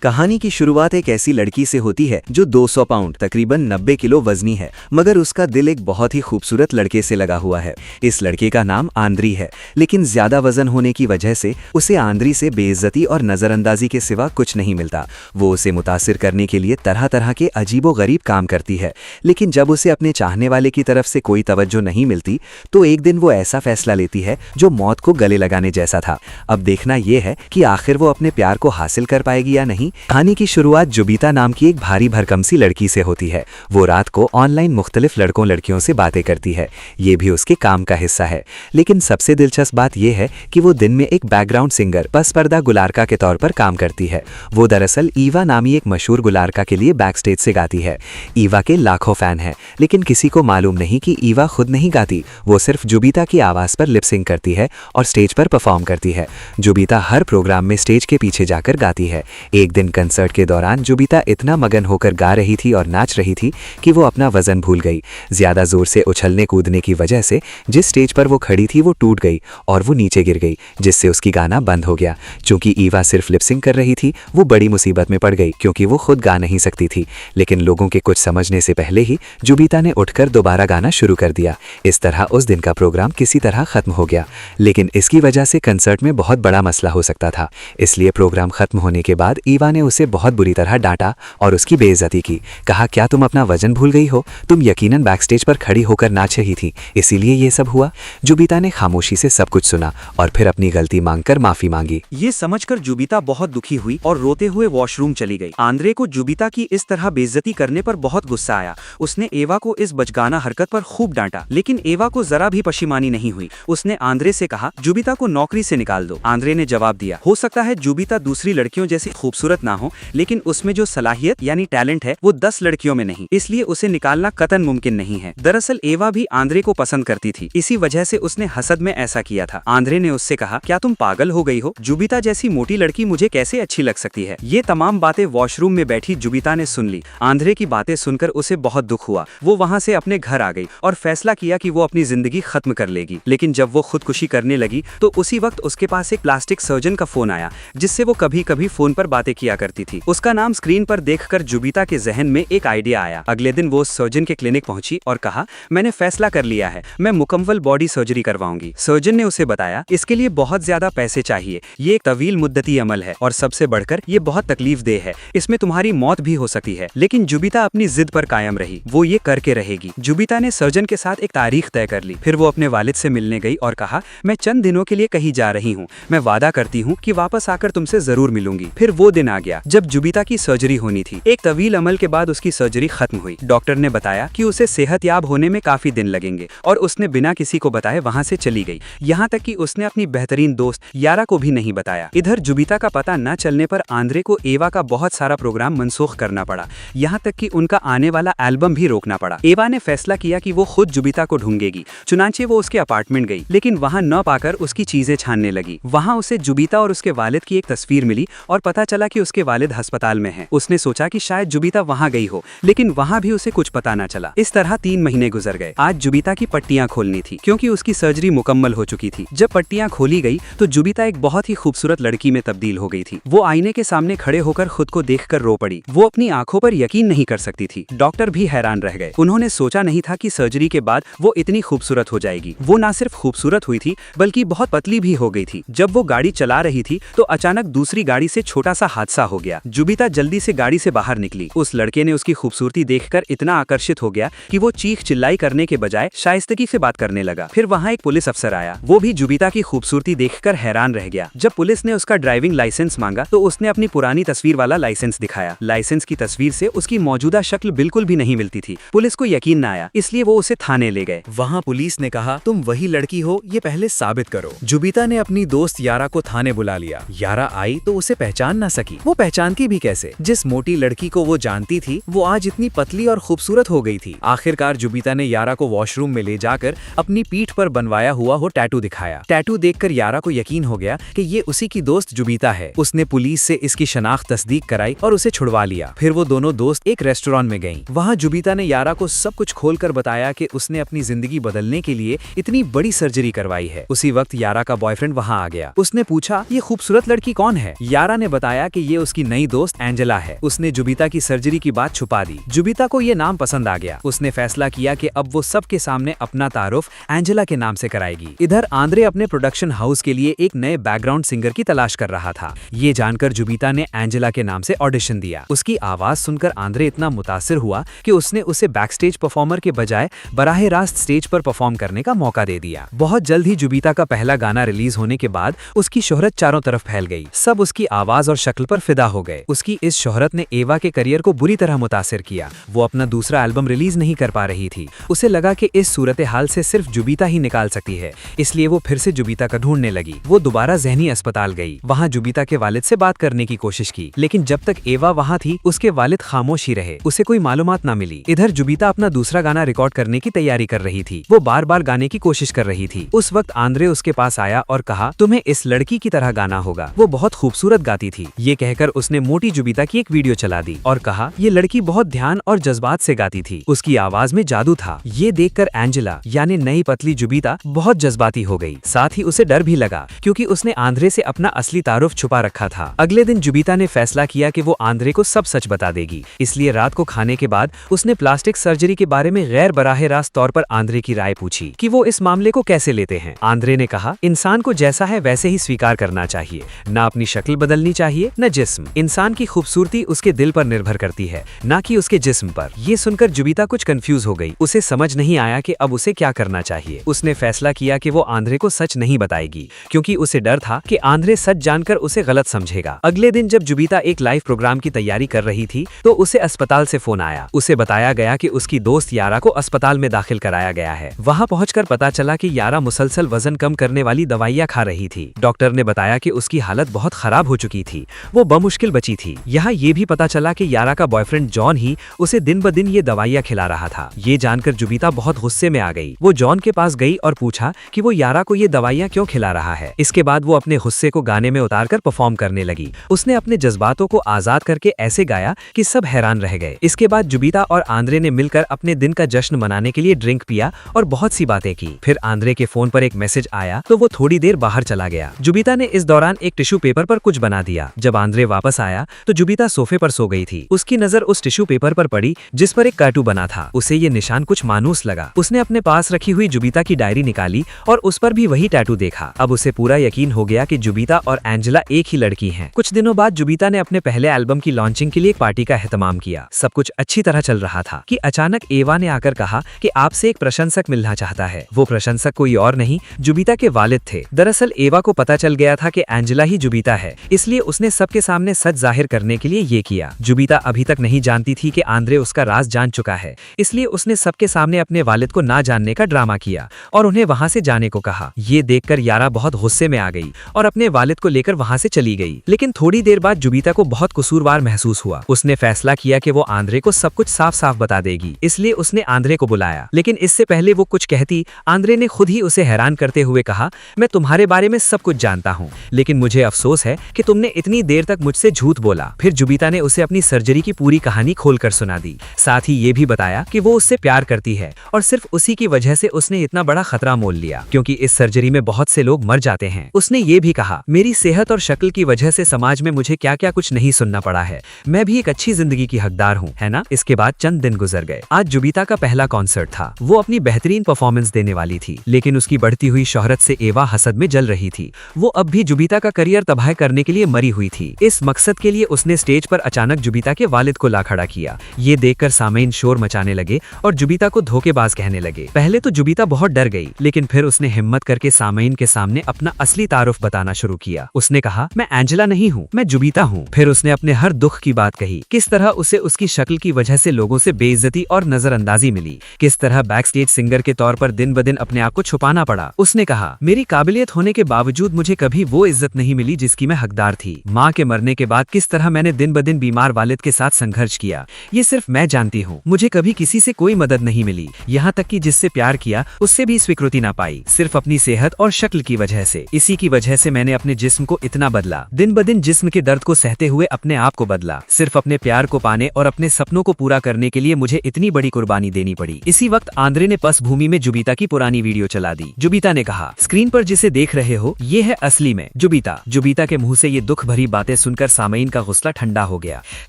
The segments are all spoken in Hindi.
कहानी की शुरुआत एक ऐसी लड़की से होती है जो 200 पाउंड तकरीबन 90 किलो वजनी है, मगर उसका दिल एक बहुत ही खूबसूरत लड़के से लगा हुआ है। इस लड़के का नाम आंद्री है, लेकिन ज्यादा वजन होने की वजह से उसे आंद्री से बेइज्जती और नजरअंदाजी के सिवा कुछ नहीं मिलता। वो उसे मुतासिर करने के लिए तरह तरह के अजीबोगरीब काम करती है, लेकिन जब उसे अपने चाहने वाले की तरफ से कोई तवज्जो नहीं मिलती तो एक दिन वो ऐसा फैसला लेती है जो मौत को गले लगाने जैसा था। अब देखना यह है कि आखिर वो अपने प्यार को हासिल कर पाएगी या नहीं। कहानी की शुरुआत जुबीता नाम की एक भारी भरकम सी लड़की से होती है। वो रात को ऑनलाइन मुख्तलिफ लड़कों लड़कियों से बातें करती है, ये भी उसके काम का हिस्सा है। लेकिन सबसे दिलचस्प बात यह है कि वो दिन में एक बैकग्राउंड सिंगर पस पर्दा गुलारका के तौर पर काम करती है। वो दरअसल ईवा नामी एक मशहूर गुलारका के लिए बैक स्टेज से गाती है। ईवा के लाखों फैन हैं, लेकिन किसी को मालूम नहीं कि ईवा खुद नहीं गाती, वो सिर्फ जुबीता की आवाज पर लिपसिंग करती है और स्टेज पर परफॉर्म करती है। जुबीता हर प्रोग्राम में स्टेज के पीछे जाकर गाती है। एक दिन कंसर्ट के दौरान जुबीता इतना मगन होकर गा रही थी और नाच रही थी कि वो अपना वजन भूल गई। ज्यादा जोर से उछलने कूदने की वजह से जिस स्टेज पर वो खड़ी थी वो टूट गई और वो नीचे गिर गई, जिससे उसकी गाना बंद हो गया। चूंकि ईवा सिर्फ लिपसिंग कर रही थी, वो बड़ी मुसीबत में पड़ गई क्योंकि वो खुद गा नहीं सकती थी। लेकिन लोगों के कुछ समझने से पहले ही जुबीता ने उठकर दोबारा गाना शुरू कर दिया। इस तरह उस दिन का प्रोग्राम किसी तरह खत्म हो गया, लेकिन इसकी वजह से कंसर्ट में बहुत बड़ा मसला हो सकता था। इसलिए प्रोग्राम खत्म होने के बाद ईवा ने उसे बहुत बुरी तरह डांटा और उसकी बेइज्जती की। कहा, क्या तुम अपना वजन भूल गई हो? तुम यकीनन बैकस्टेज पर खड़ी होकर नाच रही थी, इसीलिए ये सब हुआ। जुबीता ने खामोशी से सब कुछ सुना और फिर अपनी गलती मांगकर माफी मांगी। ये समझकर जुबीता बहुत दुखी हुई और रोते हुए वॉशरूम चली गई। आंद्रे को जुबीता की इस तरह बेइज्जती करने पर बहुत गुस्सा आया। उसने एवा को इस बचगाना हरकत पर खूब डांटा, लेकिन एवा को जरा भी पशिमानी नहीं हुई। उसने आंद्रे से कहा, जुबीता को नौकरी से निकाल दो। आंद्रे ने जवाब दिया, हो सकता है जुबीता दूसरी लड़कियों जैसी खूबसूरत ना हो, लेकिन उसमें जो सलाहियत यानी टैलेंट है वो 10 लड़कियों में नहीं, इसलिए उसे निकालना कतन मुमकिन नहीं है। दरअसल एवा भी आंद्रे को पसंद करती थी, इसी वजह से उसने हसद में ऐसा किया था। आंद्रे ने उससे कहा, क्या तुम पागल हो गई हो? जुबीता जैसी मोटी लड़की मुझे कैसे अच्छी लग सकती है? ये तमाम बातें वॉशरूम में बैठी जुबीता ने सुन ली। आंद्रे की बातें सुनकर उसे बहुत दुख हुआ। वो वहाँ से अपने घर आ गई और फैसला किया कि वो अपनी जिंदगी खत्म कर लेगी। लेकिन जब वो खुदकुशी करने लगी तो उसी वक्त उसके पास एक प्लास्टिक सर्जन का फोन आया, जिससे वो कभी कभी फोन पर बातें किया करती थी। उसका नाम स्क्रीन पर देखकर जुबीता के जहन में एक आइडिया आया। अगले दिन वो सर्जन के क्लिनिक पहुंची और कहा, मैंने फैसला कर लिया है, मैं मुकम्मल बॉडी सर्जरी करवाऊंगी। सर्जन ने उसे बताया, इसके लिए बहुत ज्यादा पैसे चाहिए, ये एक तवील मुद्दती अमल है और सबसे बढ़कर ये बहुत तकलीफ देह है, इसमें तुम्हारी मौत भी हो सकती है। लेकिन जुबीता अपनी जिद पर कायम रही, वो ये करके रहेगी। जुबीता ने सर्जन के साथ एक तारीख तय कर ली। फिर वो अपने वालिद से मिलने गई और कहा, मैं चंद दिनों के लिए कहीं जा रही हूँ, मैं वादा करती हूँ कि वापस आकर तुमसे जरूर मिलूंगी। फिर वो दिन आ गया जब जुबीता की सर्जरी होनी थी। एक तवील अमल के बाद उसकी सर्जरी खत्म हुई। डॉक्टर ने बताया कि उसे सेहतयाब होने में काफी दिन लगेंगे और उसने बिना किसी को बताए वहां से चली गई। यहाँ तक कि उसने अपनी बेहतरीन दोस्त यारा को भी नहीं बताया। इधर जुबीता का पता न चलने पर आंद्रे को एवा का बहुत सारा प्रोग्राम मनसूख करना पड़ा, यहाँ तक कि उनका आने वाला एल्बम भी रोकना पड़ा। एवा ने फैसला किया कि वो खुद जुबीता को ढूंढेगी। चुनांचे वो उसके अपार्टमेंट गई, लेकिन वहाँ न पाकर उसकी चीजें छानने लगी। वहाँ उसे जुबीता और उसके वालिद की एक तस्वीर मिली और पता चला कि उसके वालिद अस्पताल में हैं। उसने सोचा कि शायद जुबीता वहाँ गई हो, लेकिन वहाँ भी उसे कुछ पता न चला। इस तरह 3 महीने गुजर गए। आज जुबीता की पट्टियां खोलनी थी क्योंकि उसकी सर्जरी मुकम्मल हो चुकी थी। जब पट्टियां खोली गई तो जुबीता एक बहुत ही खूबसूरत लड़की में तब्दील हो गई थी। वो आईने के सामने खड़े होकर खुद को देखकर रो पड़ी। वो अपनी आंखों पर यकीन नहीं कर सकती थी। डॉक्टर भी हैरान रह गए। उन्होंने सोचा नहीं था कि सर्जरी के बाद वो इतनी खूबसूरत हो जाएगी। वो न सिर्फ खूबसूरत हुई थी बल्कि बहुत पतली भी हो गई थी। जब वो गाड़ी चला रही थी तो अचानक दूसरी गाड़ी से छोटा सा हादसा हो गया। जुबीता जल्दी से गाड़ी से बाहर निकली। उस लड़के ने उसकी खूबसूरती देखकर इतना आकर्षित हो गया कि वो चीख चिल्लाई करने के बजाय शाइस्तगी से बात करने लगा। फिर वहाँ एक पुलिस अफसर आया। वो भी जुबीता की खूबसूरती देखकर हैरान रह गया। जब पुलिस ने उसका ड्राइविंग लाइसेंस मांगा तो उसने अपनी पुरानी तस्वीर वाला लाइसेंस दिखाया। लाइसेंस की तस्वीर से उसकी मौजूदा शक्ल बिल्कुल भी नहीं मिलती थी। पुलिस को यकीन न आया, इसलिए वो उसे थाने ले गए। वहाँ पुलिस ने कहा, तुम वही लड़की हो, ये पहले साबित करो। जुबीता ने अपनी दोस्त यारा को थाने बुला लिया। यारा आई तो उसे पहचान न सकी। वो पहचानती भी कैसे? जिस मोटी लड़की को वो जानती थी वो आज इतनी पतली और खूबसूरत हो गई थी। आखिरकार जुबीता ने यारा को वॉशरूम में ले जाकर अपनी पीठ पर बनवाया हुआ वो टैटू दिखाया। टैटू देखकर यारा को यकीन हो गया कि ये उसी की दोस्त जुबीता है। उसने पुलिस से इसकी शनाख्त तस्दीक कराई और उसे छुड़वा लिया। फिर वो दोनों दोस्त एक रेस्टोरेंट में गईं। वहाँ जुबीता ने यारा को सब कुछ खोलकर बताया कि उसने अपनी जिंदगी बदलने के लिए इतनी बड़ी सर्जरी करवाई है। उसी वक्त यारा का बॉयफ्रेंड वहाँ आ गया। उसने पूछा, ये खूबसूरत लड़की कौन है? यारा ने बताया कि ये उसकी नई दोस्त एंजेला है। उसने जुबिता की सर्जरी की बात छुपा दी। जुबिता को ये नाम पसंद आ गया। उसने फैसला किया कि अब वो सबके सामने अपना तारुफ एंजेला के नाम से कराएगी। इधर आंद्रे अपने प्रोडक्शन हाउस के लिए एक नए बैकग्राउंड सिंगर की तलाश कर रहा था। ये जानकर जुबिता ने एंजेला के नाम से ऑडिशन दिया। उसकी आवाज सुनकर आंद्रे इतना मुतासिर हुआ कि उसने उसे बैकस्टेज परफॉर्मर के बजाय बराह रास्त स्टेज पर परफॉर्म करने का मौका दे दिया। बहुत जल्द ही जुबिता का पहला गाना रिलीज होने के बाद उसकी शोहरत चारों तरफ फैल गई। सब उसकी आवाज और शक्ल पर फिदा हो गए। उसकी इस शोहरत ने एवा के करियर को बुरी तरह मुतासिर किया। वो अपना दूसरा एल्बम रिलीज नहीं कर पा रही थी। उसे लगा कि इस सूरत हाल से सिर्फ जुबिता ही निकाल सकती है, इसलिए वो फिर से जुबिता का ढूंढने लगी। वो दोबारा ज़हनी अस्पताल गई। वहाँ जुबिता के वालिद से बात करने की कोशिश की, लेकिन जब तक एवा वहाँ थी उसके वालिद खामोश ही रहे। उसे कोई मालूमात ना मिली। इधर जुबिता अपना दूसरा गाना रिकॉर्ड करने की तैयारी कर रही थी। वो बार बार गाने की कोशिश कर रही थी। उस वक्त आंद्रे उसके पास आया और कहा, तुम्हें इस लड़की की तरह गाना होगा, वो बहुत खूबसूरत गाती थी। ये कहकर उसने मोटी जुबिता की एक वीडियो चला दी और कहा, ये लड़की बहुत ध्यान और जज्बात से गाती थी, उसकी आवाज में जादू था। ये देखकर एंजेला यानी नई पतली जुबिता बहुत जज्बाती हो गई। साथ ही उसे डर भी लगा, क्योंकि उसने आंद्रे से अपना असली तारुफ छुपा रखा था। अगले दिन जुबिता ने फैसला किया कि वो आंद्रे को सब सच बता देगी। इसलिए रात को खाने के बाद उसने प्लास्टिक सर्जरी के बारे में गैर बराह रास्त तौर पर आंद्रे की राय पूछी कि वो इस मामले को कैसे लेते हैं। आंद्रे ने कहा, इंसान को जैसा है वैसे ही स्वीकार करना चाहिए, ना अपनी शक्ल बदलनी चाहिए न जिस्म। इंसान की खूबसूरती उसके दिल पर निर्भर करती है, ना कि उसके जिस्म पर। ये सुनकर जुबिता कुछ कंफ्यूज हो गई। उसे समझ नहीं आया कि अब उसे क्या करना चाहिए। उसने फैसला किया कि वो आंद्रे को सच नहीं बताएगी, क्योंकि उसे डर था कि आंद्रे सच जानकर उसे गलत समझेगा। अगले दिन जब जुबिता एक लाइव प्रोग्राम की तैयारी कर रही थी तो उसे अस्पताल से फोन आया। उसे बताया गया कि उसकी दोस्त यारा को अस्पताल में दाखिल कराया गया है। वहाँ पहुंचकर पता चला कि यारा मुसलसल वजन कम करने वाली दवाइयाँ खा रही थी। डॉक्टर ने बताया कि उसकी हालत बहुत खराब हो चुकी थी, वो बमुश्किल बची थी। यहाँ ये भी पता चला कि यारा का बॉयफ्रेंड जॉन ही उसे दिन ब दिन ये दवाइयाँ खिला रहा था। ये जानकर जुबिता बहुत गुस्से में आ गई। वो जॉन के पास गई और पूछा कि वो यारा को ये दवाइयाँ क्यों खिला रहा है। इसके बाद वो अपने गुस्से को गाने में उतारकर परफॉर्म करने लगी। उसने अपने जज्बातों को आजाद करके ऐसे गाया कि सब हैरान रह गए। इसके बाद जुबिता और आंद्रे ने मिलकर अपने दिन का जश्न मनाने के लिए ड्रिंक पिया और बहुत सी बातें की। फिर आंद्रे के फोन पर एक मैसेज आया तो वो थोड़ी देर बाहर चला गया। जुबिता ने इस दौरान एक टिश्यू पेपर पर कुछ बना दिया। जब आंद्रे वापस आया तो जुबिता सोफे पर सो गई थी। उसकी नजर उस टिश्यू पेपर पर पड़ी जिस पर एक टैटू बना था। उसे ये निशान कुछ मानूस लगा। उसने अपने पास रखी हुई जुबिता की डायरी निकाली और उस पर भी वही टैटू देखा। अब उसे पूरा यकीन हो गया कि जुबिता और एंजेला एक ही लड़की हैं। कुछ दिनों बाद जुबिता ने अपने पहले एल्बम की लॉन्चिंग के लिए एक पार्टी का एहतमाम किया। सब कुछ अच्छी तरह चल रहा था कि अचानक एवा ने आकर कहा कि आपसे एक प्रशंसक मिलना चाहता है। वो प्रशंसक कोई और नहीं, जुबिता के वालिद थे। दरअसल एवा को पता चल गया था कि एंजेला ही जुबिता है, इसलिए उसने सबके सामने सच जाहिर करने के लिए ये किया। जुबिता अभी तक नहीं जानती थी कि आंद्रे उसका राज जान चुका है, इसलिए उसने सबके सामने अपने वालिद को ना जानने का ड्रामा किया और उन्हें वहां से जाने को कहा। ये देखकर यारा बहुत गुस्से में आ गई और अपने वालिद को लेकर वहां से चली गई। लेकिन थोड़ी देर बाद जुबिता को बहुत कसूरवार महसूस हुआ। उसने फैसला किया कि वो आंद्रे को सब कुछ साफ साफ बता देगी, इसलिए उसने आंद्रे को बुलाया। लेकिन इससे पहले वो कुछ कहती, आंद्रे ने खुद ही उसे हैरान करते हुए कहा, मैं तुम्हारे बारे में सब कुछ जानता हूँ, लेकिन मुझे अफसोस है कि तुमने इतनी देर तक मुझसे झूठ बोला। फिर जुबिता ने उसे अपनी सर्जरी की पूरी कहानी खोलकर सुना दी। साथ ही ये भी बताया कि वो उससे प्यार करती है और सिर्फ उसी की वजह से उसने इतना बड़ा खतरा मोल लिया, क्योंकि इस सर्जरी में बहुत से लोग मर जाते हैं। उसने ये भी कहा, मेरी सेहत और शक्ल की वजह से समाज में मुझे क्या क्या कुछ नहीं सुनना पड़ा है। मैं भी एक अच्छी जिंदगी की हकदार हूँ, है ना। इसके बाद चंद दिन गुजर गए। आज जुबिता का पहला कॉन्सर्ट था। वो अपनी बेहतरीन परफॉर्मेंस देने वाली थी, लेकिन उसकी बढ़ती हुई शोहरत से एवा हसद में जल रही थी। वो अब भी जुबिता का करियर तबाह करने के लिए मरी हुई थी। इस मकसद के लिए उसने स्टेज पर अचानक जुबिता के वालिद को ला खड़ा किया। ये देखकर सामईन शोर मचाने लगे और जुबिता को धोखेबाज कहने लगे। पहले तो जुबिता बहुत डर गई, लेकिन फिर उसने हिम्मत करके सामईन के सामने अपना असली तारुफ बताना शुरू किया। उसने कहा, मैं एंजेला नहीं हूँ, मैं जुबिता हूँ। फिर उसने अपने हर दुख की बात कही, किस तरह उसे उसकी शक्ल की वजह से लोगों से बेइज्जती और नजरअंदाजी मिली, किस तरह बैकस्टेज सिंगर के तौर पर दिन ब दिन अपने आप को छुपाना पड़ा। उसने कहा, मेरी काबिलियत होने के बावजूद मुझे कभी वो इज्जत नहीं मिली जिसकी मैं हकदार थी। माँ के मरने के बाद किस तरह मैंने दिन ब दिन बीमार वालिद के साथ संघर्ष किया, ये सिर्फ मैं जानती हूँ। मुझे कभी किसी से कोई मदद नहीं मिली, यहाँ तक कि जिससे प्यार किया उससे भी स्वीकृति ना पाई, सिर्फ अपनी सेहत और शक्ल की वजह से। इसी की वजह से मैंने अपने जिस्म को इतना बदला, दिन ब दिन जिस्म के दर्द को सहते हुए अपने आप को बदला। सिर्फ अपने प्यार को पाने और अपने सपनों को पूरा करने के लिए मुझे इतनी बड़ी कुर्बानी देनी पड़ी। इसी वक्त आंद्रे ने पस भूमि में जुबिता की पुरानी वीडियो चला दी। जुबिता ने कहा, स्क्रीन पर जिसे देख रहे हो ये है असली में जुबिता। जुबिता के मुंह से ये दुख भरी बातें सुनकर सामईन का हौसला ठंडा हो गया।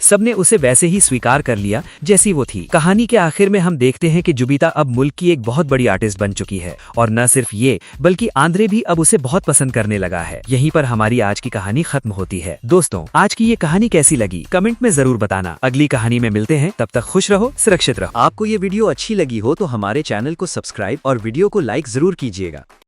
सबने उसे वैसे ही स्वीकार कर लिया जैसी वो थी। कहानी के आखिर में हम देखते हैं कि जुबिता अब मुल्क की एक बहुत बड़ी आर्टिस्ट बन चुकी है, और न सिर्फ ये बल्कि आंद्रे भी अब उसे बहुत पसंद करने लगा है। यहीं पर हमारी आज की कहानी खत्म होती है। दोस्तों, आज की ये कहानी कैसी लगी कमेंट में जरूर बताना। अगली कहानी में मिलते हैं, तब तक खुश रहो, सुरक्षित रहो। आपको ये वीडियो अच्छी लगी हो तो हमारे चैनल को सब्सक्राइब और वीडियो को लाइक जरूर कीजिएगा।